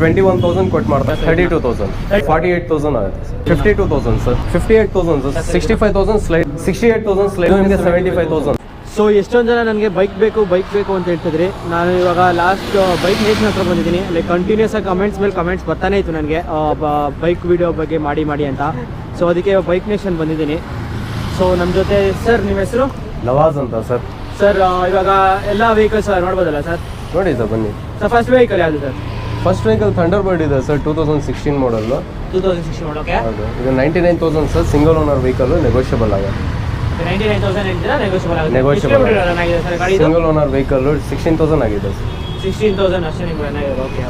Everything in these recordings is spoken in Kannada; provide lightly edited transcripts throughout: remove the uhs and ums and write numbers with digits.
21,000 ಕೊಟ್ಟು ಮಾಡ್ತಾರೆ. 32,000, 48,000 ಆಗುತ್ತೆ sir. 52,000 sir, 58,000 sir, 65,000 slide, 68,000 slide, ನಿಮಗೆ 75,000. ಸೊ ಎಷ್ಟೊಂದು ಜನ ನನಗೆ ಬೈಕ್ ಬೇಕು ಅಂತ ಹೇಳ್ತಿದ್ರಿ. ನಾನು ಇವಾಗ ಲಾಸ್ಟ್ ಬೈಕ್ ನೇಷನ್ ಹತ್ರ ಬಂದಿದ್ದೀನಿ. ಲೈಕ್ ಕಂಟಿನ್ಯೂಸ್ ಆಗಿ ಕಮೆಂಟ್ಸ್ ಮೇಲೆ ಕಮೆಂಟ್ಸ್ ಬರ್ತಾನೆ ಇತ್ತು ನನಗೆ ಬೈಕ್ ವಿಡಿಯೋ ಬಗ್ಗೆ ಮಾಡಿ ಅಂತ. ಸೊ ಅದಕ್ಕೆ ಬೈಕ್ ನೇಷನ್ ಬಂದಿದ್ದೀನಿ. ಸೊ ನಮ್ಮ ಜೊತೆ ಸರ್, ನಿಮ್ಮ ಹೆಸರು? ನವಾಜ್ ಅಂತ ಸರ್. ಸರ್ ಇವಾಗ ಎಲ್ಲ ವೆಹಿಕಲ್ಸ್ ನೋಡ್ಬೋದಲ್ಲ ಸರ್? ನೋಡಿ ಸರ್, ಬನ್ನಿ ಸರ್. ಫಸ್ಟ್ ವೆಹಿಕಲ್ ಯಾವುದು ಸರ್? ಫಸ್ಟ್ ವೆಹಿಕಲ್ ಥಂಡರ್ಬರ್ಡ್ ಇದೆ ಸರ್, 2016 ಮಾಡಲ್. 2016 ಮಾಡಲ್. ಓಕೆ. ಹೌದು. ಇದು 99,000 sir, single owner vehicle, negotiable ಆಗುತ್ತೆ. 99,000 ಹೇಳ್ತೀರಾ? ನೆಗೋಷಿಯಬಲ್ ಆಗಿದೆ ಸರ್ ಗಾಡಿ. ಸಿಂಗಲ್ ಓನರ್ ವೆಹಿಕಲ್ 16,000 ಆಗಿದೆ ಸರ್. 16,000 ಅಷ್ಟೇ ನಿಮ್ಗೆ ರನ್ ಆಗಿದೆ. ಓಕೆ.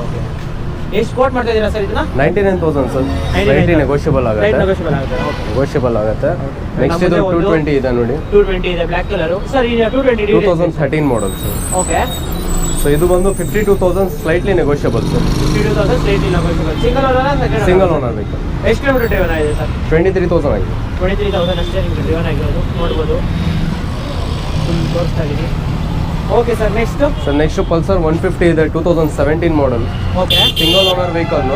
ಎಷ್ಟು ಕೋಟ್ ಮಾಡ್ತಾ ಇದ್ದೀರಾ ಸರ್ ಇದನ್ನ? 99,000 ಸರ್. ಸ್ಲೈಟ್ಲಿ ನೆಗೋಷಿಯಬಲ್ ಆಗುತ್ತೆ. ನೆಗೋಷಿಯಬಲ್ ಆಗುತ್ತೆ. ನೆಕ್ಸ್ಟ್ ಇದು 220 ಇದೆ ನೋಡಿ. 220 ಇದೆ, ಬ್ಲಾಕ್ ಕಲರ್ ಸರ್. ಇದು 2013 ಮಾಡಲ್ ಸರ್. ಓಕೆ. ಸೊ ಇದು ಬಂದು 52,000 slightly negotiable sir. 52,000 slightly negotiable. Single owner vehicle. ಎಷ್ಟು ಕಿಲೋಮೀಟರ್ ಡ್ರೈವನ್ ಆಗಿದೆ ಸರ್? 23,000 ಆಗಿದೆ. 23,000 ಅಷ್ಟೇ ನಿಮ್ಗೆ ಡ್ರೈವನ್ ಆಗಿರೋದು ನೋಡ್ಬೋದು. ತೋರಿಸ್ತಾ ಇದ್ದೀನಿ. Okay sir. ನೆಕ್ಸ್ಟ್ ಪಲ್ಸರ್ 150 ಇದೆ, 2017 model. Okay. Single owner vehicle.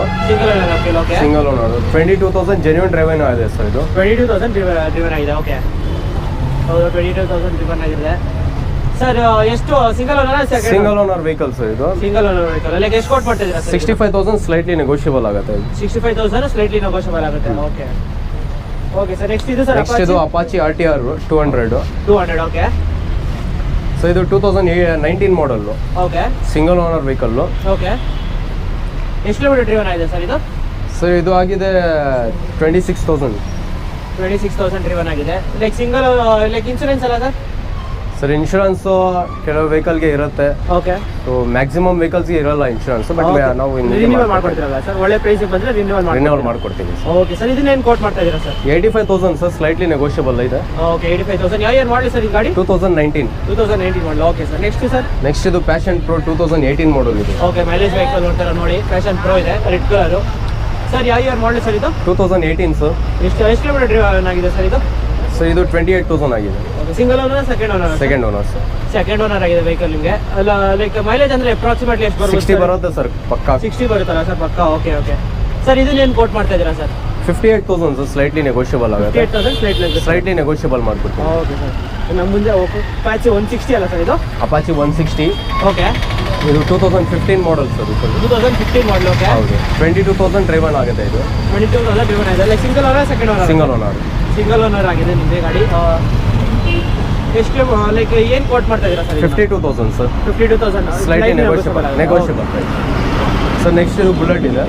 Okay. Single owner 22,000 genuine driven ಆಗಿದೆ ಸರ್. ಇದು 22,000 ಡ್ರೈವನ್ ಆಗಿದೆ. ಓಕೆ. ಹೌದು, 22,000 ಡ್ರೈವನ್ ಆಗಿದೆ ಸರ್. ಎಷ್ಟು single owner? Single owner vehicle sir. ಇದು ಸಿಂಗಲ್ ಓನರ್ ವೆಹಿಕಲ್. ಲೈಕ್ ಎಷ್ಟು ಕೋಟ್ ಮಾಡ್ತಾ ಇದ್ದೀರಾ? 65,000 ಸ್ಲೈಟ್ಲಿ ನೆಗೋಷಿಯಬಲ್ ಆಗುತ್ತೆ. 65,000 ಸ್ಲೈಟ್ಲಿ ನೆಗೋಷಿಯಬಲ್ ಆಗುತ್ತೆ. Okay sir. ನೆಕ್ಸ್ಟ್ ಇದು ಸರ್? ನೆಕ್ಸ್ಟ್ ಇದು ಅಪಾಚಿ RTR 200. ಓಕೆ. ಸೊ ಇದು 2019 model. Okay. Single owner vehicle. Okay. ಎಷ್ಟು ಕಿಲೋಮೀಟರ್ ಡ್ರೈವನ್ ಆಗಿದೆ ಸರ್ ಇದು? ಸರ್ ಇದು ಆಗಿದೆ 26,000. 26,000 ಡ್ರೈವನ್ ಆಗಿದೆ. ಲೈಕ್ ಸಿಂಗಲ್, ಲೈಕ್ ಇನ್ಶೂರೆನ್ಸ್ ಅಲ್ಲ ಸರ್? ಸರ್ ಇನ್ಶೂರೆನ್ಸ್ ಕೆಲವು ವೆಹಿಕಲ್ಗೆ ಇರುತ್ತೆ. ಓಕೆ. ಸೊ ಮ್ಯಾಕ್ಸಿಮಮ್ ವೆಹಿಕಲ್ಸ್ಗೆ ಇರಲ್ಲ ಇನ್ಶೂರೆನ್ಸ್, ಬಟ್ ನಾವು ರಿನ್ಯೂವಲ್ ಮಾಡ್ಕೊಡ್ತೀರಲ್ಲ ಸರ್? ಒಳ್ಳೆ ಪ್ರೈಸ್ ಬಂದ್ರೆ ರಿನ್ಯೂವಲ್ ಮಾಡ್ಕೊಡ್ತೀವಿ. Okay sir. ಇದನ್ನೇನು ಕೋಟ್ ಮಾಡ್ತಾ ಇದ್ದೀರಾ ಸರ್? 85,000 ಸರ್, ಸ್ಲೈಟ್ಲಿ ನೆಗೋಷಿಯಬಲ್ ಇದೆ. ಓಕೆ. 85,000. ಯಾವ ಇಯರ್ ಮಾಡಲಿ ಸರ್ ಈ ಗಾಡಿ? 2019 model. Okay sir. Next sir? Next ಇದು ಪ್ಯಾಷನ್ ಪ್ರೋ 2018 ಮಾಡಲ್ ಇದೆ. ಓಕೆ. ಮೈಲೇಜ್ ವೆಹಿಕಲ್ ನೋಡ್ತಾರ ನೋಡಿ. ಪ್ಯಾಷನ್ ಪ್ರೋ ಇದೆ, ರೆಡ್ ಕಲರ್ ಸರ್. ಯಾವ ಇಯರ್ ಮಾಡಲಿ ಸರ್ ಇದು? 2018 ಸರ್. ಎಷ್ಟು ಕಿಲೋಮೀಟರ್ ಡ್ರೈವನ್ ಆಗಿದೆ ಸರ್ ಇದು? ಸೊ ಇದು 28,000 ಆಗಿದೆ. Single owner, second owner? Second owner sir. Second owner ಆಗಿದೆ ವೆಹಿಕಲ್ ನಿಮಗೆ. ಅಲ್ಲ ಲೈಕ್ ಮೈಲೇಜ್ ಅಂದ್ರೆ ಅಪ್ರಾಕ್ಸಿಮೇಟ್ಲಿ ಎಷ್ಟು ಬರುತ್ತೆ? 60 ಬರುತ್ತೆ ಸರ್, ಪಕ್ಕಾ 60 ಬರುತ್ತಲ್ಲ ಸರ್? ಪಕ್ಕಾ. Okay sir. ಇದನ್ನೇನು ಕೋಟ್ ಮಾಡ್ತಾ ಇದ್ದೀರಾ ಸರ್? 58,000 ಸರ್, ಸ್ಲೈಟ್ಲಿ ನೆಗೋಷಿಯಬಲ್ ಆಗುತ್ತೆ. 58,000 ಸ್ಲೈಟ್ಲಿ ನೆಗೋಷಿಯಬಲ್ ಮಾಡ್ಕೊಡ್ತೀವಿ. Okay sir. ನಮ್ಮ ಮುಂದೆ ಅಪಾಚಿ 160 ಅಲ್ಲ ಸರ್ ಇದು? ಅಪಾಚಿ 160. ಓಕೆ. ಇದು 2015 ಮಾಡಲ್ ಸರ್. 2015 ಮಾಡಲ್. ಓಕೆ. ಹೌದು. 22,000 ಡ್ರೈವನ್ ಆಗುತ್ತೆ. ಇದು 22,000 ಡ್ರೈವನ್ ಆಗಿದೆ. Like single owner, second owner? Single owner ಆಗಿದೆ ನಿಮಗೆ ಗಾಡಿ. ಎಷ್ಟು ಲೈಕ್ ಏನು ಕೋಟ್ ಮಾಡ್ತಾ ಇದ್ದೀರಾ sir? 52,000 sir. 52,000 slightly negotiable. Sir next ಇದು ಬುಲೆಟ್ ಇದೆ.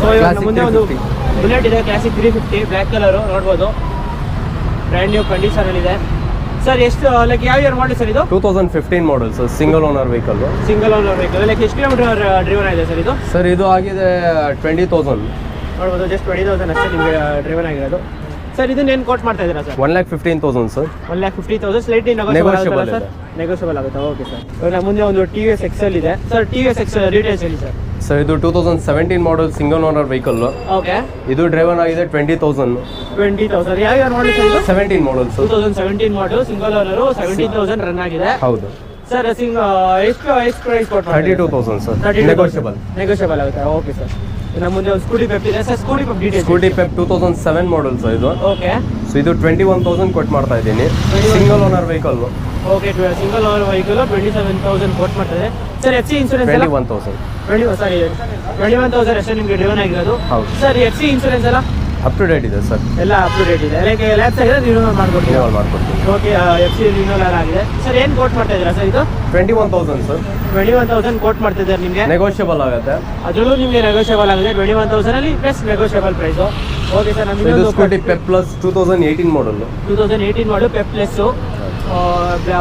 ಸೊ ಇವಾಗ ಮುಂದೆ ಒಂದು ಬುಲೆಟ್ ಇದೆ, ಕ್ಲಾಸಿಕ್ 350 ಬ್ಲ್ಯಾಕ್ ಕಲರು ನೋಡ್ಬೋದು. ಬ್ರ್ಯಾಂಡ್ ನ್ಯೂ ಕಂಡೀಷನ್ ಇದೆ ಸರ್. ಎಷ್ಟು ಲೈಕ್ ಯಾವ ಇಯರ್ ಮಾಡಲಿ ಸರ್ ಇದು? 2015 model sir, single owner vehicle. Like ಎಷ್ಟು ಕಿಲೋಮೀಟರ್ ಡ್ರೈವನ್ ಆಗಿದೆ ಸರ್ ಇದು? ಸರ್ ಇದು ಆಗಿದೆ 20,000 ನೋಡ್ಬೋದು. ಜಸ್ಟ್ 20,000 ಅಷ್ಟೇ ನಿಮಗೆ ಡ್ರೈವನ್ ಆಗಿರೋದು ಸರ್. ಇದನ್ನೇನು ಕೋಟ್ ಮಾಡ್ತಾ ಇದ್ದೀರಾ sir? 1,15,000 sir. 1,50,000 slightly negotiable sir? Negotiable ಆಗುತ್ತೆ. Okay sir. ನಮ್ಮ ಮುಂದೆ ಒಂದು TVS XL ಇದೆ ಸರ್. TVS XL ಡೀಟೇಲ್ಸ್ ಹೇಳಿ ಸರ್. ಸರ್ ಇದು 2017 model, single owner vehicle. Okay. ಇದು ಡ್ರೈವನ್ ಆಗಿದೆ 20,000. ಯಾವ ಇಯರ್ ಮಾಡಲ್ ಸರ್ ಇದು? 17 model sir. 2017 model, single owner, 70,000 run ಆಗಿದೆ. ಹೌದು ಸರ್. ಎಷ್ಟು ಪ್ರೈಸ್ ಕೋಟ್? 32,000 ಸರ್. ನೆಗೋಷಿಯಬಲ್ ಆಗುತ್ತೆ. Okay sir. ನಮ್ಮ ಮುಂದೆ ಒಂದು ಸ್ಕೂಟಿ ಪೆಪ್ ಇದೆ sir. Scooty Pep 2007 model sir ಇದು. ಓಕೆ. ಸೊ ಇದು 21,000 ಕೊಟ್ಟು ಮಾಡ್ತಾ ಇದ್ದೀನಿ. Single owner vehicle. Okay. Single owner vehicle 27,000 quote ಮಾಡ್ತದೆ ಸರ್. FC insurance 21,000. 21,000 ಅಷ್ಟೇ ನಿಮಗೆ ಡ್ರೈವನ್ ಆಗಿರೋದು. ಹೌದು ಸರ್. FC ಇನ್ಶೂರೆನ್ಸ್ ಎಲ್ಲ ಅಪ್ ಟು ಡೇಟ್ ಇದೆ ಸರ್. ಎಲ್ಲ ಅಪ್ ಟು ಡೇಟ್ ಇದೆ. ಲೈಕ್ ಲ್ಯಾಪ್ಸ್ ಆಗಿದೆ, ರಿನ್ಯೂವಲ್ ಮಾಡ್ಕೊಡ್ತೀವಿ. ಓಕೆ. FC ರಿನ್ಯೂವಲ್ ಆಗಿದೆ ಸರ್. ಏನು ಕೋಟ್ ಮಾಡ್ತಾ ಇದ್ದೀರಾ ಸರ್ ಇದು? 21,000 ಸರ್. 21,000 ಕೋಟ್ ಮಾಡ್ತಿದ್ದಾರೆ ನಿಮಗೆ. ನೆಗೋಷಿಯಬಲ್ ಆಗುತ್ತೆ. ಅದರಲ್ಲೂ ನಿಮಗೆ ನೆಗೋಷಿಯಬಲ್ ಆಗಿದೆ 21,000 ಅಲ್ಲಿ plus negotiable price. Okay sir. ನಮಗೆ Scooty Pep plus 2018 model. 2018 model Pep plus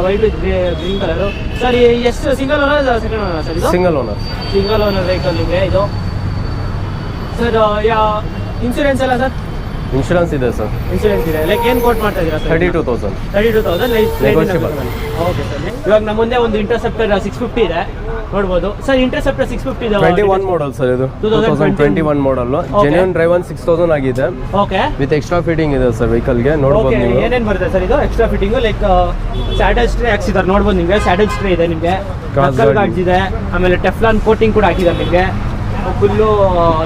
white with green colour sir. ಎಷ್ಟು single owner, second owner sir ಇದು? ಸಿಂಗಲ್ ಓನರ್ ವೆಹಿಕಲ್ ನಿಮಗೆ ಇದು ಸರ್. ಇನ್ಶೂರೆನ್ಸ್ ಎಲ್ಲ ಸರ್? ಇನ್ಶೂರೆನ್ಸ್ ಇದೆ ಸರ್. ಇನ್ಶೂರೆನ್ಸ್ ಇದೆ. ಲೈಕ್ ಏನು ಕೋಟ್ ಮಾಡ್ತಾ ಇದ್ದೀರಾ ಸರ್? 32,000. 32,000 Negotiable. Okay sir. ಇವಾಗ ನಮ್ಮ ಮುಂದೆ ಒಂದು ಇಂಟರ್ಸೆಪ್ಟರ್ 650 ಇದೆ ನೋಡ್ಬೋದು ಸರ್. ಇಂಟರ್ಸೆಪ್ಟರ್ 650 ಇದೆ. 21 ಮಾಡಲ್ ಸರ್ ಇದು. 2021 ಮಾಡಲ್. ಜೆನ್ಯೂನ್ ಡ್ರೈವ್ 6,000 ಆಗಿದೆ. ಓಕೆ. ವಿತ್ ಎಕ್ಸ್ಟ್ರಾ ಫಿಟ್ಟಿಂಗ್ ಇದೆ ಸರ್ ವೆಹಿಕಲ್ಗೆ. ನೋಡ್ಬೋದು ನೀವು. ಏನೇನು ಬರುತ್ತೆ ಸರ್ ಇದು extra fitting? Like saddle stray ಹಾಕ್ಸಿದ್ದಾರೆ ನೋಡ್ಬೋದು ನಿಮಗೆ. ಸ್ಯಾಡಲ್ ಸ್ಟ್ರೇ ಇದೆ ನಿಮಗೆ. ಕಲ್ ಗಾರ್ಡ್ಸ್ ಇದೆ. ಆಮೇಲೆ ಟೆಫ್ಲಾನ್ ಕೋಟಿಂಗ್ ಕೂಡ ಹಾಕಿದ್ದಾರೆ ನಿಮಗೆ. ಫುಲ್ಲು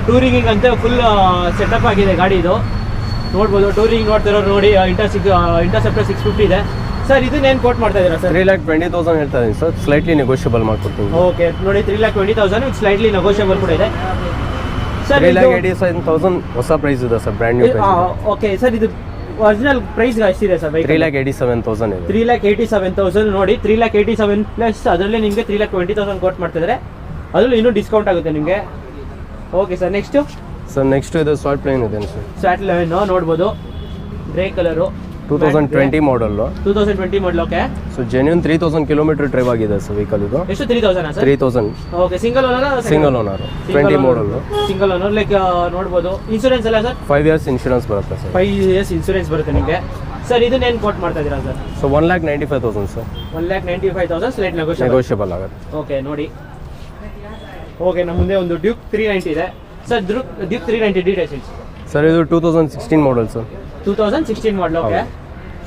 ಟೂರಿಂಗಿಗೆ ಅಂತ ಫುಲ್ ಸೆಟಪ್ ಆಗಿದೆ ಗಾಡಿ ಇದು ನೋಡ್ಬೋದು. ಟೂರಿಂಗ್ ನೋಡ್ತಿರೋ ನೋಡಿ. ಇಂಟರ್ಸೆಪ್ಟರ್ 650 ಇದೆ ಸರ್. ಇದನ್ನೇನು ಕೋಟ್ ಮಾಡ್ತಾ ಇದ್ದೀರಾ ಸರ್? 3,20,000 ಹೇಳ್ತಾ ಇದ್ದೀನಿ ಸರ್. ಸ್ಲೈಟ್ಲಿ ನೆಗೋಷಿಯಬಲ್ ಮಾಡ್ಕೊಡ್ತೀನಿ. ಓಕೆ ನೋಡಿ 3,20,000 ವಿತ್ ಸ್ಲೈಟ್ಲಿ ನೆಗೋಷಿಯಬಲ್ ಕೂಡ ಇದೆ ಸರ್. 3,87,000 ಹೊಸ ಪ್ರೈಸ್ ಇದೆ sir. Brand new price. Okay sir. ಇದು ಒರಿಜಿನಲ್ ಪ್ರೈಸ್ ಎಷ್ಟಿದೆ ಸರ್? 3,87,000 ಇದೆ. 3,87,000 ನೋಡಿ. 3,87,000 ಪ್ಲಸ್ ಅದರಲ್ಲಿ ನಿಮಗೆ 3,20,000 ಕೋಟ್ ಮಾಡ್ತಿದ್ದಾರೆ. ಅದರಲ್ಲಿ ಇನ್ನೂ ಡಿಸ್ಕೌಂಟ್ ಆಗುತ್ತೆ ನಿಮಗೆ. Okay sir. Next sir next ಇದು ಸ್ವಾಟ್ ಪ್ಲೇನ್ ಇದೆ ಸರ್. ಸ್ವಾಟ್ 11 ನೋಡ್ಬೋದು. Grey colour. 2020 model. 2020 model. Okay. So genuine 3,000 kilometre drive ಆಗಿದೆ ಸರ್ ವೆಹಿಕಲ್ ಇದು. ಎಷ್ಟು? 3,000 sir? 3,000. Okay. Single owner? Single owner. 20 model. Single owner. Like ನೋಡ್ಬೋದು. ಇನ್ಶೂರೆನ್ಸ್ ಎಲ್ಲ ಸರ್? 5 ಇಯರ್ಸ್ ಇನ್ಶೂರೆನ್ಸ್ ಬರುತ್ತೆ ಸರ್. 5 ಇಯರ್ಸ್ ಇನ್ಶೂರೆನ್ಸ್ ಬರುತ್ತೆ ನಿಮಗೆ ಸರ್. ಇದನ್ನೇನು ಕೋಟ್ ಮಾಡ್ತಾ ಇದ್ದೀರಾ sir? So 1,95,000 sir. 1,95,000 slight negotiable ಆಗುತ್ತೆ. ಓಕೆ ನೋಡಿ. ಓಕೆ. ನಮ್ಮ ಮುಂದೆ ಒಂದು ಡ್ಯೂಕ್ 390 ಇದೆ ಸರ್. Duke 390 details sir. ಇದು 2016 ಮಾಡಲ್ ಸರ್. 2016 ಮಾಡಲ್. ಓಕೆ.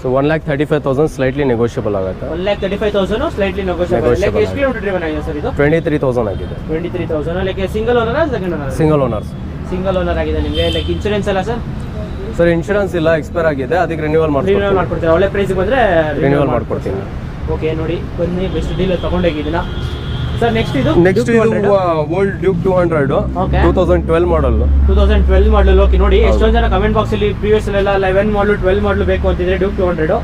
ಸೊ 1,35,000 ಸ್ಲೈಟ್ಲಿ ನೆಗೋಷಿಯಬಲ್ ಆಗುತ್ತೆ. 1,35,000 ಸ್ಲೈಟ್ಲಿ ನೆಗೋಷಿಯಬಲ್. ಲೈಕ್ ಎಷ್ಟು ಕಿಲೋಮೀಟರ್ ಡ್ರೈವನ್ ಆಗಿದೆ ಸರ್ ಇದು? 23,000 ಆಗಿದೆ. 23,000. Like single owner second owner? Single owner. Single owner ಆಗಿದೆ ನಿಮಗೆ. ಲೈಕ್ ಇನ್ಶೂರೆನ್ಸ್ ಎಲ್ಲ ಸರ್? ಸರ್ ಇನ್ಶೂರೆನ್ಸ್ ಇಲ್ಲ, ಎಕ್ಸ್ಪೈರ್ ಆಗಿದೆ. ಅದಕ್ಕೆ ರಿನ್ಯೂವಲ್ ಮಾಡ್ಕೊಡ್ತೀರಾ? ಒಳ್ಳೆ ಪ್ರೈಸ್ ಬಂದರೆ ರಿನ್ಯೂವಲ್ ಮಾಡ್ಕೊಡ್ತೀನಿ. ಓಕೆ ನೋಡಿ. ಬನ್ನಿ ಬೆಸ್ಟ್ ಡೀಲ್ ತಗೊಂಡೋಗಿದ್ದೀನ ಸರ್. ನೆಕ್ಸ್ಟ್ ಇದು ಓಲ್ಡ್ ಡ್ಯೂಕ್ 200. ಓಕೆ. 2012 ಮಾಡಲ್. 2012 ಮಾಡಲ್. ಓಕೆ ನೋಡಿ. ಎಷ್ಟೊಂದು ಜನ ಕಮೆಂಟ್ ಬಾಕ್ಸ್ ಅಲ್ಲಿ ಪ್ರೀವಿಯಸ್ ಎಲ್ಲ 11 ಮಾಡಲ್ 12 ಮಾಡಲ್ ಬೇಕು ಅಂತಿದ್ರೆ ಡ್ಯೂಕ್ 200.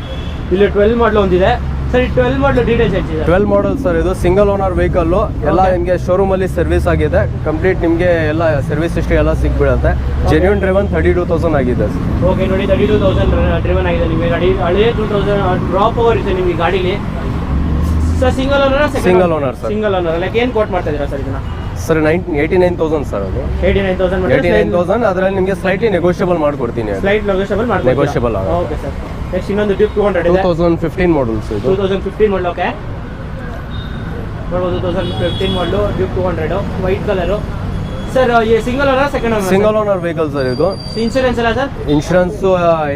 ಇಲ್ಲಿ 12 ಮಾಡಲ್ ಒಂದಿದೆ ಸರ್. ಈ 12 ಮಾಡಲ್ ಡೀಟೇಲ್ಸ್ ಹೇಳ್ತಿದೆ. 12 ಮಾಡಲ್ ಸರ್. ಇದು ಸಿಂಗಲ್ ಓನರ್ ವೆಹಿಕಲ್. ಎಲ್ಲ ನಿಮಗೆ ಶೋರೂಮ್ ಅಲ್ಲಿ ಸರ್ವಿಸ್ ಆಗಿದೆ. ಕಂಪ್ಲೀಟ್ ನಿಮಗೆ ಎಲ್ಲ ಸರ್ವಿಸ್ ಹಿಸ್ಟ್ರಿ ಎಲ್ಲ ಸಿಕ್ಬಿಡುತ್ತೆ. ಜೆನ್ಯೂನ್ ಡ್ರೈವನ್ 32,000 ಆಗಿದೆ ಸರ್. ಓಕೆ ನೋಡಿ. 32,000 ಡ್ರೈವನ್ ಆಗಿದೆ ನಿಮಗೆ ಗಾಡಿ. ಹಳೆ 2000 ಡ್ರಾಪ್ ಓವರ್ ಇದೆ ನಿಮಗೆ ಗಾಡೀಲಿ sir. Single owner? Single owner sir. Single owner. Like ಏನು ಕೋಟ್ ಮಾಡ್ತಾ ಇದ್ದೀರಾ ಸರ್ ಇದನ್ನ? Sir 89,000 sir. ಅದು 89,000. ಅದರಲ್ಲಿ ನಿಮಗೆ ಸ್ಲೈಟ್ಲಿ ನೆಗೋಷಿಯಬಲ್ ಮಾಡ್ಕೊಡ್ತೀನಿ. ಸ್ಲೈಟ್ ನೆಗೋಷಿಯಬಲ್ ಮಾಡ್ಕೊಡ್ತೀರಾ? ನೆಗೋಷಿಯಬಲ್ ಆಗುತ್ತೆ. Okay sir. ನೆಕ್ಸ್ಟ್ ಇನ್ನೊಂದು ಡ್ಯೂಕ್ 200 ಇದೆ. 2015 ಮಾಡಲ್ಸ್ ಇದು. 2015 ಮಾಡಲ್. ಓಕೆ. ನೋಡ್ಬೋದು 2015 ಮಾಡಲು Duke 200 white colour sir. Single owner second owner? Single owner vehicle sir ಇದು. ಇನ್ಶೂರೆನ್ಸ್ ಎಲ್ಲ ಸರ್? ಇನ್ಶೂರೆನ್ಸ್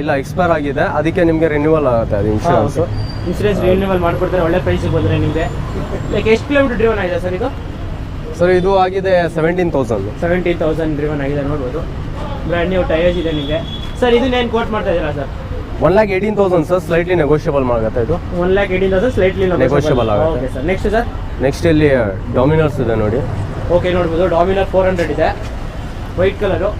ಇಲ್ಲ, ಎಕ್ಸ್ಪೈರ್ ಆಗಿದೆ. ಅದಕ್ಕೆ ನಿಮಗೆ ರಿನ್ಯೂವಲ್ ಆಗುತ್ತೆ ಅದು ಇನ್ಶೂರೆನ್ಸ್. ಇನ್ಶೂರೆನ್ಸ್ ರಿನ್ಯೂವಲ್ ಮಾಡ್ಕೊಡ್ತಾರೆ. ಒಳ್ಳೆ ಪ್ರೈಸಿಗೆ ಬಂದರೆ ನಿಮಗೆ. ಲೈಕ್ ಎಷ್ಟು ಕಿಲೋಮೀಟರ್ ಡ್ರಿವನ್ ಆಗಿದೆ ಸರ್ ಇದು? ಸರ್ ಇದು ಆಗಿದೆ 17,000. 17,000 ಡ್ರಿವನ್ ಆಗಿದೆ ನೋಡ್ಬೋದು. ಬ್ರ್ಯಾಂಡ್ ನ್ಯೂ ಟೈರ್ಸ್ ಇದೆ ನಿಮಗೆ ಸರ್. ಇದನ್ನೇನು ಕೋಟ್ ಮಾಡ್ತಾ ಇದ್ದೀರಾ ಸರ್? 1,18,000 ಸರ್. ಸ್ಲೈಟ್ಲಿ ನೆಗೋಷಿಯಬಲ್ ಆಗುತ್ತೆ ಇದು. 1,18,000 ಸ್ಲೈಟ್ಲಿ ನೆಗೋಷಿಯಬಲ್ ಆಗುತ್ತೆ. Okay sir. Next sir? Next ಇಲ್ಲಿ ಡಾಮಿನರ್ಸ್ ಇದೆ ನೋಡಿ. ಓಕೆ ನೋಡ್ಬೋದು. ಡಾಮಿನರ್ 400 ಇದೆ white colour.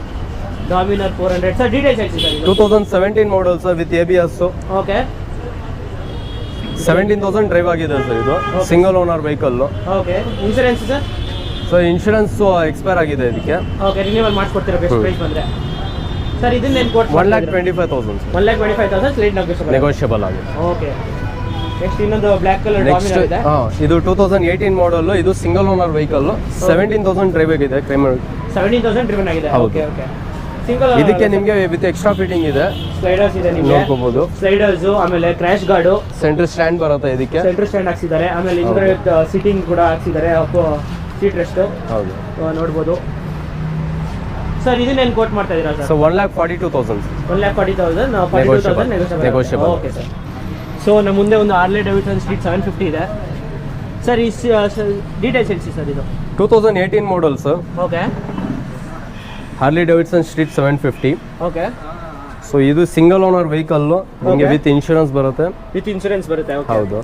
Dominar 400 sir. Details ಹೇಳ್ತೀವಿ sir. 2017 model sir with ABS. Okay. 17,000 drive ಆಗಿದೆ ಸರ್ ಇದು. Single owner vehicle. Okay. Insurance sir? Sir insurance expire ಆಗಿದೆ ಇದಕ್ಕೆ. ಓಕೆ. ರಿನ್ಯೂವಲ್ ಮಾಡಿಸ್ಕೊಡ್ತೀರಾ ಬೆಸ್ಟ್ ಪ್ರೈಸ್ ಬಂದರೆ ಸರ್? ಇದನ್ನೇನು ಕೋಟ್? 1,25,000. 1,25,000 ಸ್ಲೈಟ್ ನೆಗೋಷಿಯಬಲ್ ಆಗಿದೆ. ಓಕೆ. ನೆಕ್ಸ್ಟ್ ಇನ್ನೊಂದು ಬ್ಲ್ಯಾಕ್ ಕಲರ್ ಡಾಮಿನರ್ ಇದೆ. ಇದು 2018 ಮಾಡಲ್. ಇದು ಸಿಂಗಲ್ ಓನರ್ ವೆಹಿಕಲ್. 17,000 ಡ್ರೈವ್ ಆಗಿದೆ. 17,000 ಡ್ರಿವನ್ ಆಗಿದೆ. ಓಕೆ. ಓಕೆ. ಸಿಂಗಲ್. ಇದಕ್ಕೆ ನಿಮಗೆ ವಿತ್ ಎಕ್ಸ್ಟ್ರಾ ಫಿಟ್ಟಿಂಗ್ ಇದೆ. ಸ್ಲೈಡರ್ಸ್ ಇದೆ ನಿಮಗೆ ನೋಡ್ಕೋಬಹುದು. ಸ್ಲೈಡರ್ಸ್ ಆಮೇಲೆ ಕ್ರ್ಯಾಶ್ ಗಾರ್ಡ್. ಸೆಂಟರ್ ಸ್ಟ್ಯಾಂಡ್ ಬರುತ್ತೆ ಇದಕ್ಕೆ. ಸೆಂಟರ್ ಸ್ಟ್ಯಾಂಡ್ ಹಾಕ್ಸಿದ್ದಾರೆ. ಆಮೇಲೆ ಹಿಂದೆ ಸೀಟಿಂಗ್ ಕೂಡ ಹಾಕ್ಸಿದ್ದಾರೆ. Seat rest. ಹೌದು ನೋಡ್ಬೋದು ಸರ್. ಇದನ್ನೇನು ಕೋಟ್ ಮಾಡ್ತಾ ಇದ್ದೀರಾ sir? 1,42,000. 1,42,000 negotiable. Okay sir. So ನಮ್ಮ ಮುಂದೆ ಒಂದು ಹಾರ್ಲೆ ಡೇವಿಡ್ಸನ್ ಸ್ಟ್ರೀಟ್ 750 ಇದೆ ಸರ್. ಈ ಡೀಟೇಲ್ಸ್ ಹೇಳ್ಸಿ ಸರ್. ಇದು 2018 model sir. Okay. ಹಾರ್ಲಿ Davidson street 750. Okay. So ಇದು ಸಿಂಗಲ್ ಓನರ್ ವೆಹಿಕಲ್. ನಿಮಗೆ ವಿತ್ ಇನ್ಶೂರೆನ್ಸ್ ಬರುತ್ತೆ. ವಿತ್ ಇನ್ಶೂರೆನ್ಸ್ ಬರುತ್ತೆ. ಹೌದು.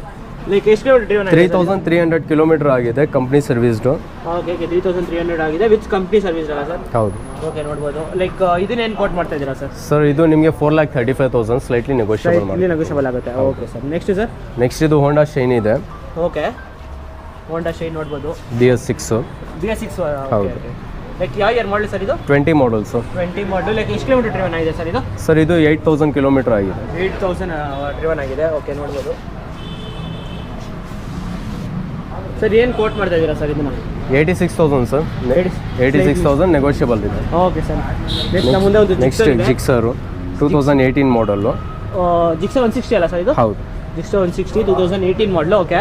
ಲೈಕ್ ಎಷ್ಟು ಕಿಲೋಮೀಟರ್ ಡ್ರೈವನ್ ಆಗಿದೆ? 3,300 ಕಿಲೋಮೀಟರ್ ಆಗಿದೆ. ಕಂಪ್ನಿ ಸರ್ವಿಸ್ಡ್. ಓಕೆ. 3,300 ಆಗಿದೆ ವಿತ್ ಕಂಪ್ನಿ ಸರ್ವಿಸ್ ಅಲ್ಲ ಸರ್? ಹೌದು. ಓಕೆ ನೋಡ್ಬೋದು. ಲೈಕ್ ಇದನ್ನೇನು ಕೋಟ್ ಮಾಡ್ತಾ ಇದ್ದೀರಾ ಸರ್? ಸರ್ ಇದು ನಿಮಗೆ 4,35,000 ಸ್ಲೈಟ್ಲಿ ನೆಗೋಷಿಯಬಲ್ ಆಗುತ್ತೆ. Okay sir. Next sir? Next ಇದು ಹೋಂಡಾ ಶೈನ್ ಇದೆ. ಓಕೆ. ಹೋಂಡಾ ಶೈನ್ ನೋಡ್ಬೋದು. BS6. BS6. ಹೌದು. ಲೈಕ್ ಯಾವ ಇಯರ್ ಮಾಡಲಿ ಸರ್ ಇದು? 20 ಮಾಡಲ್ ಸರ್. 20 ಮಾಡಲ್. ಲೈಕ್ ಎಷ್ಟು ಕಿಲೋಮೀಟರ್ ಡ್ರೈವನ್ ಆಗಿದೆ ಸರ್ ಇದು? ಸರ್ ಇದು 8,000 ಕಿಲೋಮೀಟರ್ ಆಗಿದೆ. 8,000 ಡ್ರೈವನ್ ಆಗಿದೆ. ಓಕೆ ನೋಡ್ಬೋದು ಸರ್. ಏನು ಕೋಟ್ ಮಾಡ್ತಾ ಇದ್ದೀರಾ ಸರ್ ಇದನ್ನ? 86,000 ಸರ್. 86,000 ನೆಗೋಷಿಯಬಲ್ ಇದೆ. Okay sir. ನೆಕ್ಸ್ಟ್ ಮುಂದೆ ಒಂದು ನೆಕ್ಸ್ಟ್ ಜಿಕ್ಸರ್ 2018 ಮಾಡಲ್ಲು. ಜಿಕ್ಸಾ 160 ಅಲ್ಲ ಸರ್ ಇದು? ಹೌದು. ಜಿಕ್ಸಾ 160 2018 model. Okay,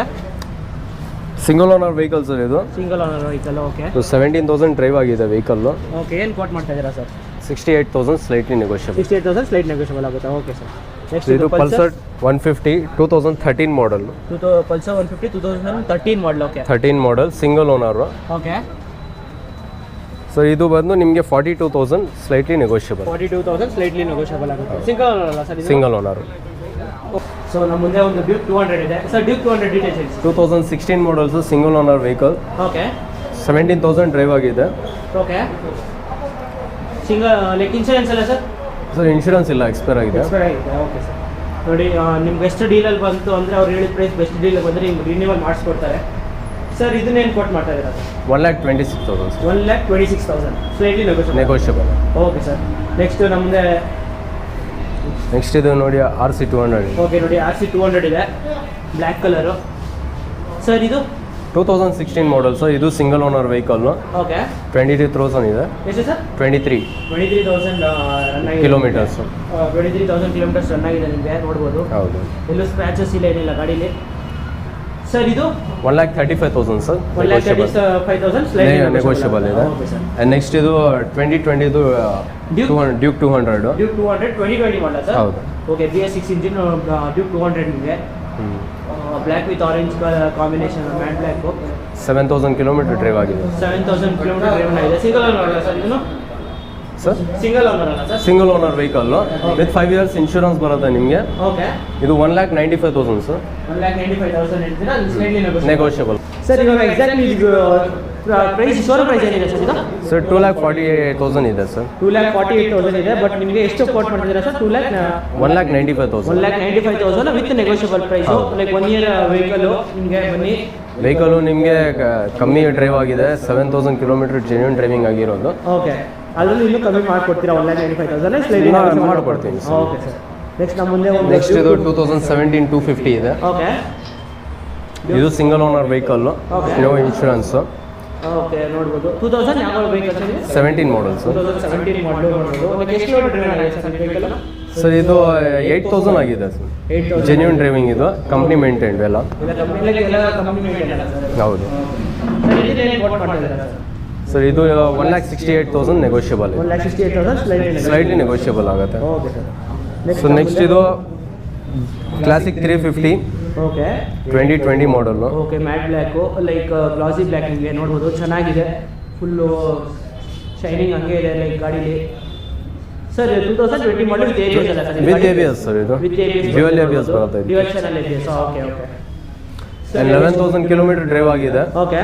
single owner vehicle sir ಇದು. Single owner vehicle. Okay, 17,000 drive ಆಗಿದೆ ವೆಹಿಕಲ್ಲು. ಓಕೆ, ಏನು ಕೋಟ್ ಮಾಡ್ತಾ ಇದ್ದೀರಾ sir? 68,000 slightly negotiable. 68,000 slight negotiable ಆಗುತ್ತೆ. Okay sir. ನೆಕ್ಸ್ಟ್ ಇದು Pulsar 150 2013 model. Pulsar 150 2013 model. Okay, 13 model single owner. Okay so ಇದು ಬಂದು ನಿಮಗೆ 42,000 ಸ್ಲೈಟ್ಲಿ ನೆಗೋಷಿಯಬಲ್. 42,000 ಸ್ಲೈಟ್ಲಿ ನೆಗೋಷಿಯಬಲ್ ಆಗುತ್ತೆ. ಸಿಂಗಲ್ ಓನರ್ ಅಲ್ಲ ಸರ್ ಇದು? Single owner. ಸೊ ನಮ್ಮ ಮುಂದೆ ಒಂದು ಡ್ಯೂಕ್ 200 ಇದೆ sir. Duke 200 details. 2016 models single owner vehicle. Okay, 17,000 drive ಆಗಿದೆ. ಓಕೆ, ಸಿಂಗಲ್ ಲೈಕ್ ಇನ್ಶೂರೆನ್ಸ್ ಅಲ್ಲ ಸರ್? ಸರ್ ಇನ್ಶೂರೆನ್ಸ್ ಇಲ್ಲ, ಎಕ್ಸ್ಪೈರ್ ಆಗಿದೆ. Okay sir. ನೋಡಿ ನಿಮ್ಗೆ ಬೆಸ್ಟ್ ಡೀಲಲ್ಲಿ ಬಂತು ಅಂದರೆ ಅವ್ರು ಹೇಳಿದ ಪ್ರೈಸ್ ಬೆಸ್ಟ್ ಡೀಲ್ ಬಂದರೆ ನಿಮ್ಗೆ ರಿನ್ಯೂವಲ್ ಮಾಡಿಸ್ಕೊಡ್ತಾರೆ ಸರ್. ಇದನ್ನೇನು ಕೊಟ್ಟು ಮಾಡ್ತಾ ಇದ್ದೀರಾ sir? 1,26,000. 1,26,000 slightly negotiable. Okay sir. Next ನಮ್ಮದೇ ನೆಕ್ಸ್ಟ್ ಇದು ನೋಡಿ RC 200. ಓಕೆ, ನೋಡಿ RC 200 ಇದೆ, ಬ್ಲ್ಯಾಕ್ ಕಲರು ಸರ್. ಇದು 2016 ಮಾಡಲ್ ಸರ್. ಇದು ಸಿಂಗಲ್ ಓನರ್ ವೆಹಿಕಲ್. ಓಕೆ, 23,000 ಇದೆ. ಎಷ್ಟು ಸರ್? 23,000 ಕಿಲೋಮೀಟರ್ಸ್. 23,000 ಕಿಲೋಮೀಟರ್ಸ್ ರನ್ ಆಗಿದೆ ನಿಮಗೆ ನೋಡ್ಬೋದು. ಹೌದು. ಎಲ್ಲೂ ಸ್ಕ್ರ್ಯಾಚಸ್ ಇಲ್ಲ, ಏನಿಲ್ಲ ಗಾಡೀಲಿ ಸರ್. ಇದು 1,35,000 ಸರ್. 1,35,000 ನೆಗೋಷಿಯಬಲ್ ಇದೆ. ನೆಕ್ಸ್ಟ್ ಇದು 2020 ಡ್ಯೂಕ್ 200. ಡ್ಯೂಕ್ 200 2020 ಮಾಡಲ ಸರ್? ಹೌದು. ಓಕೆ, BS6 ಇಂಜಿನ್ ಡ್ಯೂಕ್ 200 ನಿಮಗೆ black with orange combination, mat black. 7,000 kilometre drive ಆಗಿದೆ. 7,000 ಕಿಲೋಮೀಟರ್ ಡ್ರೈವ್ ಆಗಿದೆ. ಸಿಂಗಲ್ ಓನರ್ ಅಲ್ಲ ಸರ್ ಇದನ್ನು? ಸರ್ ಸಿಂಗಲ್ ಓನರ್ ಅಲ್ಲ sir? Single owner vehicle with 5 years insurance ಬರುತ್ತೆ ನಿಮಗೆ. ಓಕೆ, ಇದು 1,95,000 ಸರ್. 1,95,000 ಹೇಳ್ತೀರಾ? Slightly negotiable. ಸರ್ ಇವಾಗ ಎಕ್ಸಾಕ್ಟ್ಲಿ ಪ್ರೈಸ್ ಶೋರೂಮ್ ಪ್ರೈಸ್ ಏನಿದೆ ಸರ್ ಇದು? ಸರ್ 2,48,000 ಇದೆ ಸರ್. 2,48,000 ಇದೆ. ಬಟ್ ನಿಮಗೆ ಎಷ್ಟು ಕೋಟ್ ಮಾಡ್ತಿದ್ದೀರಾ sir? 1,95,000. 1,95,000 with negotiable price. Like 1 year vehicle ನಿಮಗೆ ಬನ್ನಿ. ವೆಹಿಕಲ್ ನಿಮಗೆ ಕಮ್ಮಿ ಡ್ರೈವ್ ಆಗಿದೆ. 7,000 ಕಿಲೋಮೀಟರ್ ಜೆನ್ಯೂನ್ ಡ್ರೈವಿಂಗ್ ಆಗಿರೋದು. ಓಕೆ, ಅದರಲ್ಲಿ ಇನ್ನೂ ಕಮ್ಮಿ ಮಾಡಿಕೊಡ್ತೀರಾ? 1,95,000 ಸ್ಲೈಟ್ಲಿ ಮಾಡ್ಕೊಡ್ತೀನಿ ಸರ್. Okay sir. ನೆಕ್ಸ್ಟ್ ನಮ್ಮ ಮುಂದೆ ನೆಕ್ಸ್ಟ್ ಇದು 2017 250 ಇದೆ. ಓಕೆ, ಇದು single owner vehicle, no insurance. Okay, ನೋಡ್ಬೋದು. 2000 ಯಾವ vehicle sir? 17 model sir. 2017 model ನೋಡ್ಬೋದು. ಎಷ್ಟು ಕಿಲೋಮೀಟರ್ ಡ್ರೈವ್ ಆಗಿದೆ ಸರ್ ವೆಹಿಕಲ್? ಸರ್ ಇದು 8,000 ಆಗಿದೆ ಸರ್. 8,000 ಜೆನ್ಯೂನ್ ಡ್ರೈವಿಂಗ್ ಇದು, ಕಂಪ್ನಿ ಮೇಂಟೈನ್ಡ್ ಎಲ್ಲ. ಹೌದು ಸರ್. ಇದು 1,68,000 ನೆಗೋಷಿಯಬಲ್. 1,68,000 ಸ್ಲೈಟ್ಲಿ ನೆಗೋಷಿಯಬಲ್ ಆಗುತ್ತೆ. Okay sir. ಸೊ ನೆಕ್ಸ್ಟ್ ಇದು classic 350. Okay, 2020 model. Okay, matte black like glossy black ನಿಮಗೆ ನೋಡ್ಬೋದು. ಚೆನ್ನಾಗಿದೆ, ಫುಲ್ಲು ಶೈನಿಂಗ್ ಹಂಗೆ ಇದೆ ಲೈಕ್ ಗಾಡೀಲಿ ಸರ್. 2020 ಮಾಡಲ್ ವಿತ್ ABS ಅಲ್ಲ ಸರ್? With ABS sir. ಇದು ವಿತ್ ABS, ಡ್ಯುಯಲ್ ABS ಬರುತ್ತೆ. Dual channel ABS. Okay, okay. 11,000 kilometre drive ಆಗಿದೆ. Okay,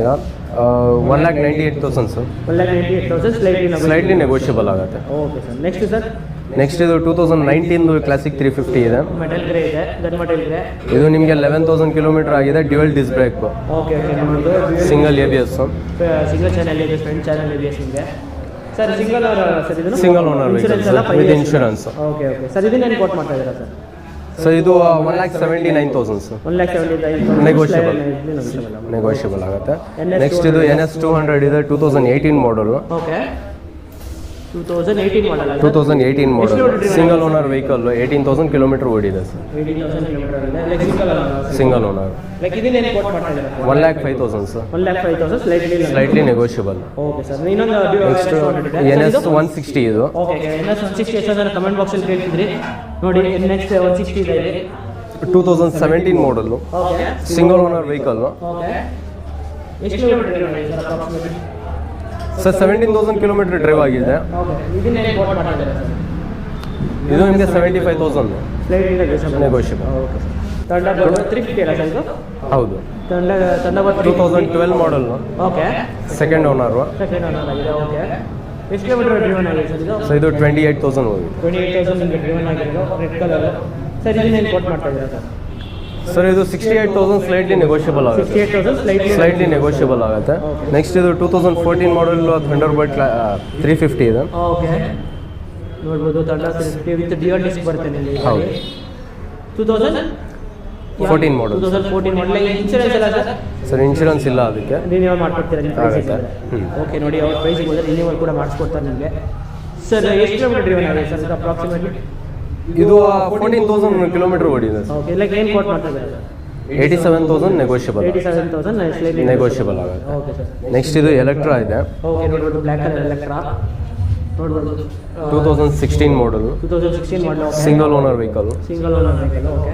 1,98,000 sir. 1,98,000 ಸ್ಲೈಟ್ಲಿ ನೆಗೋಷಿಯಬಲ್ ಆಗುತ್ತೆ. Okay sir. Next sir? Next ಇದು 2019 ಕ್ಲಾಸಿಕ್ 350 ಇದೆ. ಮೆಟಲ್ ಗ್ರೇ ಇದೆ, ಗನ್ ಮೆಟಲ್ ಗ್ರೇ. ಇದು ನಿಮಗೆ 11,000 ಕಿಲೋಮೀಟರ್ ಆಗಿದೆ. Dual disc brake, okay, single ABS. Single channel ABS, front channel ABS ನಿಮಗೆ ಸರ್. ಸಿಂಗಲ್ ಓನರ್ ಸರ್ ಇದು? Single owner with insurance. Okay, okay sir. ಇದನ್ನೇನು ಕೋಟ್ ಮಾಡ್ತಾ ಇದ್ದೀರಾ ಸರ್? ಸರ್ ಇದು 1,79,000 ಸರ್. 1,79,000 ನೆಗೋಷಿಯಬಲ್ ಆಗುತ್ತೆ. ನೆಕ್ಸ್ಟ್ ಇದು NS 200 ಇದೆ. 2018 model. Okay, 2018 model. 2018 model single owner vehicle. 18,000 kilometre ಓಡಿದೆ ಸರ್. 18,000 ಕಿಲೋಮೀಟರ್ ಇದೆ. Like single owner. Single owner. Like ಇದನ್ನೇನು ಕೋಟ್ ಮಾಡ್ತಾ ಇದ್ದೀರಾ? 1,05,000 sir. 1,05,000 slightly negotiable. Okay sir. ಇನ್ನೊಂದು ನೆಕ್ಸ್ಟ್ NS 160 ಇದು. ಓಕೆ, NS 160 ಎಷ್ಟು ಕಮೆಂಟ್ ಬಾಕ್ಸಲ್ಲಿ ಕೇಳ್ತಿದ್ರಿ ನೋಡಿ. NS 160 ಇದೆ ಇಲ್ಲಿ. 2017 model. Okay, single owner vehicle. Okay. ಎಷ್ಟು ಕಿಲೋಮೀಟರ್ ಇದೆ sir approximately? Sir 17,000 kilometre drive ಆಗಿದೆ. ಓಕೆ, ಇದನ್ನೇನು ಕೋಟ್ ಮಾಡ್ತಾ ಇದ್ದೀರಾ ಸರ್? ಇದು ನಿಮಗೆ 75,000 slightly negotiable. Okay sir. Thunderbird 350 ಅಲ್ಲ ಸರ್ ಇದು? ಹೌದು. Thunderbird 2012 model. Okay, second owner. Second owner ಆಗಿದೆ. ಓಕೆ, ಎಷ್ಟು ಕಿಲೋಮೀಟರ್ ಡ್ರಿವನ್ ಆಗಿದೆ ಸರ್ ಇದು? ಸೊ ಇದು 28,000 ಹೋಗಿದೆ. 28,000 ನಿಮಗೆ ಡ್ರಿವನ್ ಆಗಿರೋದು, ರೆಡ್ ಕಲರ್ ಸರ್. ಇದನ್ನೇನು ಕೋಟ್ ಮಾಡ್ತಾ ಇದ್ದೀರಾ ಸರ್? ಸರ್ ಇದು 68,000 ಸ್ಲೈಟ್ಲಿ ನೆಗೋಷಿಯಬಲ್ ಆಗುತ್ತೆ. 68,000 ಸ್ಲೈಟ್ಲಿ ನೆಗೋಷಿಯಬಲ್ ಆಗುತ್ತೆ. ನೆಕ್ಸ್ಟ್ ಇದು 2014 ಮಾಡಲ್ ಥಂಡರ್ಬರ್ಡ್ 350 ಇದೆ. ಓಕೆ, ನೋಡ್ಬೋದು. ಥಂಡರ್ 350 ವಿತ್ ಡ್ಯುಯಲ್ ಡಿಸ್ಕ್ ಬರುತ್ತೆ ನಿಮಗೆ. ಹೌದು. 2014 ಮಾಡಲ್. 2014 ಮಾಡಲ್. ಇನ್ಶೂರೆನ್ಸ್ ಎಲ್ಲ ಸರ್? ಸರ್ ಇನ್ಶೂರೆನ್ಸ್ ಇಲ್ಲ, ಅದಕ್ಕೆ ರಿನ್ಯೂವಲ್ ಮಾಡ್ಕೊಡ್ತೀರಾ ನಿಮ್ಮ ಪ್ರೈಸ್? ಆಗುತ್ತೆ. ಓಕೆ, ನೋಡಿ ಅವ್ರ ಪ್ರೈಸಿಗೆ ಹೋದರೆ ರಿನ್ಯೂವಲ್ ಕೂಡ ಮಾಡಿಸ್ಕೊಡ್ತಾರೆ ನಿಮಗೆ. ಸರ್ ಎಷ್ಟು ಕಿಲೋಮೀಟರ್ ಡ್ರೈವನ್ ಆಗಿದೆ ಸರ್ ಅಪ್ರಾಕ್ಸಿಮೇಟ್ಲಿ? ಇದು 14,000 ಕಿಲೋಮೀಟರ್ ಓಡಿದೆ ಸರ್. ಓಕೆ ಲೈಕ್ ಏನು ಕೋಟ್ ಮಾಡ್ತಾ ಇದ್ದಾರೆ? 87,000 ನೆಗೋಷಿಯಬಲ್. 87,000 ಸ್ಲೈಟ್ಲಿ ನೆಗೋಷಿಯಬಲ್ ಆಗುತ್ತೆ. Okay sir. ನೆಕ್ಸ್ಟ್ ಇದು ಎಲೆಕ್ಟ್ರಾ ಇದೆ. ಓಕೆ ನೋಡ್ಬೋದು, ಬ್ಲ್ಯಾಕ್ ಕಲರ್ ಎಲೆಕ್ಟ್ರಾ ನೋಡ್ಬೋದು. 2016 model, 2016 model, single owner vehicle. Single owner vehicle. Okay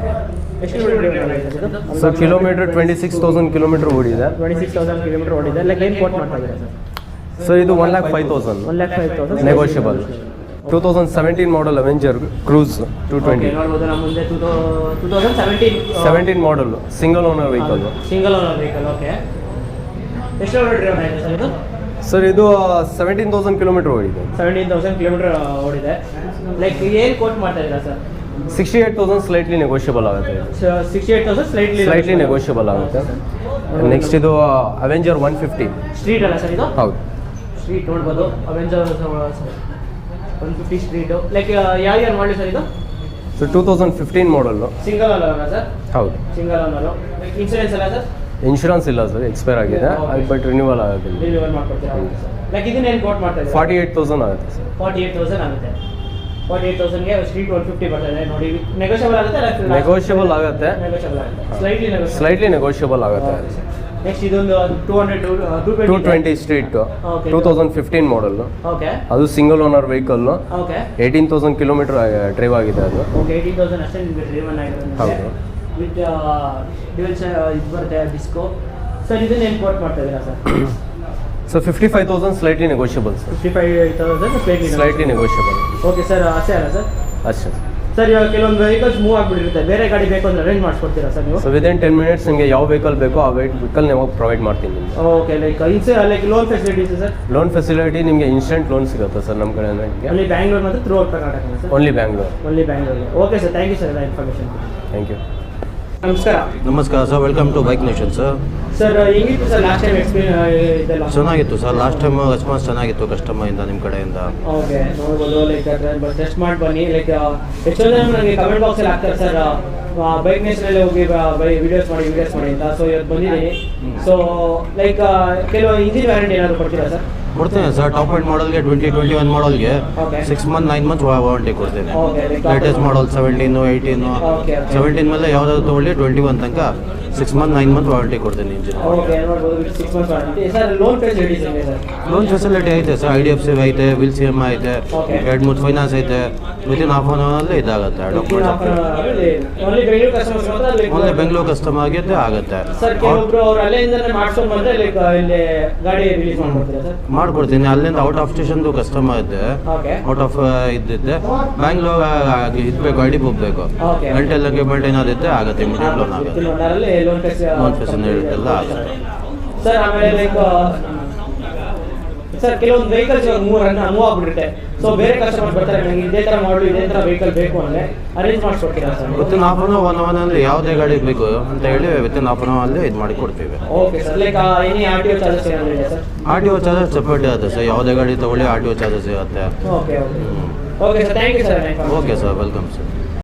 ಎಷ್ಟು ಕಿಲೋಮೀಟರ್ ಡ್ರೈವನ್ ಆಗಿದೆ ಸರ್? ಸೊ ಕಿಲೋಮೀಟರ್ 26,000 ಕಿಲೋಮೀಟರ್ ಓಡಿದೆ. 26,000 ಕಿಲೋಮೀಟರ್ ಓಡಿದೆ. ಲೈಕ್ ಏನು ಕೋಟ್ ಮಾಡ್ತಾ ಇದ್ದಾರೆ ಸರ್? ಸೊ ಇದು 1,05,000 1,05,000 ನೆಗೋಷಿಯಬಲ್. 2017 ಮಾಡಲ್ ಅವೆಂಜರ್ ಕ್ರೂಸ್ 220. ನೋಡ್ಬೋದು ನಮ್ಮ ಮುಂದೆ 2017 model single owner vehicle. Single owner vehicle. Okay ಎಷ್ಟು ಕಿಲೋಮೀಟರ್ ಡ್ರೈವನ್ ಆಗಿದೆ ಸರ್ ಇದು? ಸರ್ ಇದು 17,000 ಕಿಲೋಮೀಟರ್ ಓಡಿದೆ. 17,000 ಕಿಲೋಮೀಟರ್ ಓಡಿದೆ. ಲೈಕ್ ಏನು ಕೋಟ್ ಮಾಡ್ತಾ ಇದ್ದೀರಾ ಸರ್? 68,000 ಸ್ಲೈಟ್ಲಿ ನೆಗೋಷಿಯಬಲ್ ಆಗುತ್ತೆ. 68,000 ಸ್ಲೈಟ್ಲಿ ನೆಗೋಷಿಯಬಲ್ ಆಗುತ್ತೆ. ನೆಕ್ಸ್ಟ್ ಇದು ಅವೆಂಜರ್ 150 ಸ್ಟ್ರೀಟ್ ಅಲ್ಲ ಸರ್ ಇದು? ಹೌದು, ಸ್ಟ್ರೀಟ್ ನೋಡ್ಬೋದು. Avenger 150 street. ಲೈಕ್ ಯಾವ ಇಯರ್ ಮಾಡಲಿ ಸರ್ ಇದು? So 2015 model. Single owner sir? ಹೌದು, ಸಿಂಗಲ್ ಓನರು. ಇನ್ಸೂರೆನ್ಸ್ ಅಲ್ಲ ಸರ್? ಇನ್ಶೂರೆನ್ಸ್ ಇಲ್ಲ ಸರ್, ಎಕ್ಸ್ಪೈರ್ ಆಗಿದೆ. ಬಟ್ ರಿನ್ಯೂವಲ್ ಆಗೋದಿಲ್ಲ. ರಿನ್ಯೂವಲ್ ಮಾಡ್ಕೊಡ್ತೀರಾ? ಲೈಕ್ ಇದನ್ನ ಏನು ಕೋಟ್ ಮಾಡ್ತಾ ಇದ್ದೀರಾ? 48,000 ಆಗುತ್ತೆ ಸರ್. 48,000 ಆಗುತ್ತೆ. 48,000ಗೆ ಸ್ಟ್ರೀಟ್ 150 ಬರ್ತದೆ ನೋಡಿ. ನೆಗೋಷಿಯಬಲ್ ಆಗುತ್ತೆ? ನೆಗೋಷಿಯಬಲ್ ಆಗುತ್ತೆ. ನೆಗೋಷಿಯಬಲ್ ಆಗುತ್ತೆ. ಸ್ಲೈಟ್ಲಿ ನೆಗೋಷಿಯಬಲ್ ಆಗುತ್ತೆ. ನೆಕ್ಸ್ಟ್ ಇದೊಂದು 220 ಸ್ಟ್ರೀಟ್ 2015 ಮಾಡಲ್. ಓಕೆ ಅದು single owner vehicle. Okay 18,000 kilometre drive ಆಗಿದೆ ಅದು. ಓಕೆ 18,000 ಅಷ್ಟೇ ನಿಮಗೆ ಡ್ರೈವನ್ ಆಗಿರೋದು. ಹೌದು. ವಿತ್ ಡ್ಯುಯಲ್ ಇದು ಬರುತ್ತೆ ಡಿಸ್ಕೋ. ಸರ್ ಇದನ್ನ ಏನು ಕೋಟ್ ಮಾಡ್ತಾ ಇದ್ದೀರಾ sir? So 55,000 slightly negotiable sir. 55,000 slightly negotiable. Okay sir ಅಷ್ಟೇ ಅಲ್ಲ ಸರ್? ಅಷ್ಟೇ ಸರ್ ಇವಾಗ ಕೆಲವೊಂದು ವೆಹಿಕಲ್ಸ್ ಮೂವ್ ಆಗಿಬಿಟ್ಟಿರುತ್ತೆ, ಬೇರೆ ಗಾಡಿ ಬೇಕು ಅಂದ್ರೆ ಅರೇಂಜ್ ಮಾಡಿಸ್ಕೊಡ್ತೀರಾ ಸರ್ ನೀವು? ಸೊ ವಿದಿನ್ 10 ಮಿನಿಟ್ಸ್ ನಿಮಗೆ ಯಾವ ವೆಹಿಕಲ್ ಬೇಕೋ ಆ ವೆಹಿಕಲ್ ನೀವು ಪ್ರೊವೈಡ್ ಮಾಡ್ತೀನಿ ನಿಮಗೆ. Okay like like loan facilities sir? Loan facility ನಿಮಗೆ ಇನ್ಸ್ಟೆಂಟ್ ಲೋನ್ ಸಿಗುತ್ತೆ ಸರ್ ನಮ್ಮ ಕಡೆಯಿಂದ. ಓನ್ಲಿ ಬ್ಯಾಂಗ್ಳೂರ್ ಮತ್ತು throughout Karnataka sir? Only Bangalore. Only Bangalore. Okay sir, thank you sir ಎಲ್ಲ ಇನ್ಫಾರ್ಮೇಷನ್. Thank you. ನಮಸ್ಕಾರ. ನಮಸ್ಕಾರ sir, welcome to bike nation sir. Sir ಹೆಂಗಿತ್ತು ಸರ್ ಲಾಸ್ಟ್ ಟೈಮ್ ಎಕ್ಸ್ಪೀರಿಯನ್ಸ್ ಇದೆಲ್ಲ? ಚೆನ್ನಾಗಿತ್ತು ಸರ್, ಲಾಸ್ಟ್ ಟೈಮ್ ರೆಸ್ಪಾನ್ಸ್ ಚೆನ್ನಾಗಿತ್ತು ಕಸ್ಟಮರಿಂದ ನಿಮ್ಮ ಕಡೆಯಿಂದ. ಓಕೆ ನೋಡ್ಬೋದು, ಲೈಕ್ ಟೆಸ್ಟ್ ಮಾಡಿ ಬನ್ನಿ. ಲೈಕ್ ಎಷ್ಟೋ ಜನ ನನಗೆ ಕಮೆಂಟ್ ಬಾಕ್ಸಲ್ಲಿ ಹಾಕ್ತಾರೆ ಸರ್ ಬೈಕ್ ನೇಷನಲ್ಲಿ ಹೋಗಿ ವಿಡಿಯೋಸ್ ಮಾಡಿ ಅಂತ. ಸೊ ಇವತ್ತು ಬಂದಿದ್ದೀನಿ. ಸೊ ಲೈಕ್ ಕೆಲವು ಇಂಜಿನ್ ವ್ಯಾರಂಟಿ ಏನಾದರೂ ಕೊಡ್ತೀರಾ ಸರ್? ಕೊಡ್ತೇನೆ ಸರ್. ಟಾಪ್ ಎಂಡ್ ಮಾಡಲ್ಗೆ 2021 ಮಾಡಲ್ಗೆ 6 ಮಂತ್ 9 ಮಂತ್ಸ್ ವಾರಂಟಿ ಕೊಡ್ತೇನೆ. ಲೇಟೆಸ್ಟ್ ಮಾಡಲ್ 17, 18, 17 ಮೇಲೆ ಯಾವ್ದಾದ್ರು ತೊಗೊಳ್ಳಿ 21 ತನಕ 6 ಮಂತ್ 9 ಮಂತ್ ವಾರಂಟಿ ಕೊಡ್ತೇನೆ ಇಂಜಿನ್. ಓಕೆ ನೋಡ್ಬೋದು, 6 months warranty. Sir loan facilities ಇದೆ ಸರ್? ಲೋನ್ ಫೆಸಿಲಿಟಿ ಐತೆ ಸರ್. IDFC ಐತೆ, ವಿಲ್ಸ್ EMI ಐತೆ, 2-3 ಫೈನಾನ್ಸ್ ಐತೆ. ವಿತಿನ್ ಹಾಫ್ ಅನ್ ಅವರಲ್ಲಿ ಇದಾಗುತ್ತೆ ಓನ್ಲಿ ಬೆಂಗಳೂರು ಕಸ್ಟಮರ್ಸ್ ಮಾತ್ರ? ಓನ್ಲಿ ಬೆಂಗಳೂರು ಕಸ್ಟಮರ್ ಆಗಿದ್ದೆ ಆಗುತ್ತೆ ಸರ್. ಕೆಲವೊಬ್ರು ಅವ್ರು ಅಲ್ಲಿಂದನೇ ಮಾಡ್ಸ್ಕೊಂಡು ಬಂದ್ರೆ ಲೈಕ್ ಇಲ್ಲಿ ಗಾಡಿ ರಿಲೀಸ್ ಮಾಡ್ಕೊಡ್ತೀರಾ ಸರ್? ಮಾಡ್ಕೊಡ್ತೀನಿ. ಅಲ್ಲಿಂದ ಔಟ್ ಆಫ್ ಸ್ಟೇಷನ್ದು ಕಸ್ಟಮರ್ ಇದ್ದೆ, ಔಟ್ ಆಫ್ ಇದ್ದಿದ್ದೆ ಬ್ಯಾಂಗ್ಳೂರ್ ಇದ್ಬೇಕು, ಐಡಿ ಬುಕ್ ಬೇಕು, ಗಂಟೆ ಪೇಮೆಂಟ್ ಏನಾದಿದ್ದೆ ಆಗುತ್ತೆ, ಇಮಿಡಿಯೇಟ್ ಲೋನ್ ಆಗುತ್ತೆ. ಲೋನ್ ಫೆಸಿಲಿಟಿ ಎಲ್ಲ ಆಗುತ್ತೆ ಸರ್. ಆಮೇಲೆ ಲೈಕ್ ಸರ್ ಕೆಲವೊಂದು ವೆಹಿಕಲ್ಸ್ ಮೂವ್ ಆಗ್ಬಿಟ್ಟಿರುತ್ತೆ. ಸೊ ಬೇರೆ ಕಸ್ಟಮರ್ ಬರ್ತಾರೆ, ನನಗೆ ಇದೇ ಥರ ಮಾಡಲು ಇದೇ ಥರ ವೆಹಿಕಲ್ ಬೇಕು ಅಂದರೆ ಅರೇಂಜ್ ಮಾಡಿಸ್ಕೊಡ್ತೀರಾ sir? Within half an hour 1 ಅವರಲ್ಲಿ ಯಾವುದೇ ಗಾಡಿ ಬೇಕು ಅಂತ ಹೇಳಿ ವಿತಿನ್ ಹಾಫ್ ಅನ್ ಅವರಲ್ಲಿ ಇದು ಮಾಡಿ ಕೊಡ್ತೀವಿ. Okay sir. Like any RTO charges ಏನಾದರೂ ಇದೆ ಸರ್? RTO ಚಾರ್ಜಸ್ ಸಪ್ರೇಟ್ ಇರುತ್ತೆ ಸರ್. ಯಾವುದೇ ಗಾಡಿ ತೊಗೊಳ್ಳಿ RTO ಚಾರ್ಜಸ್ ಇರುತ್ತೆ. Okay okay okay sir, thank you sir. Okay sir, welcome sir.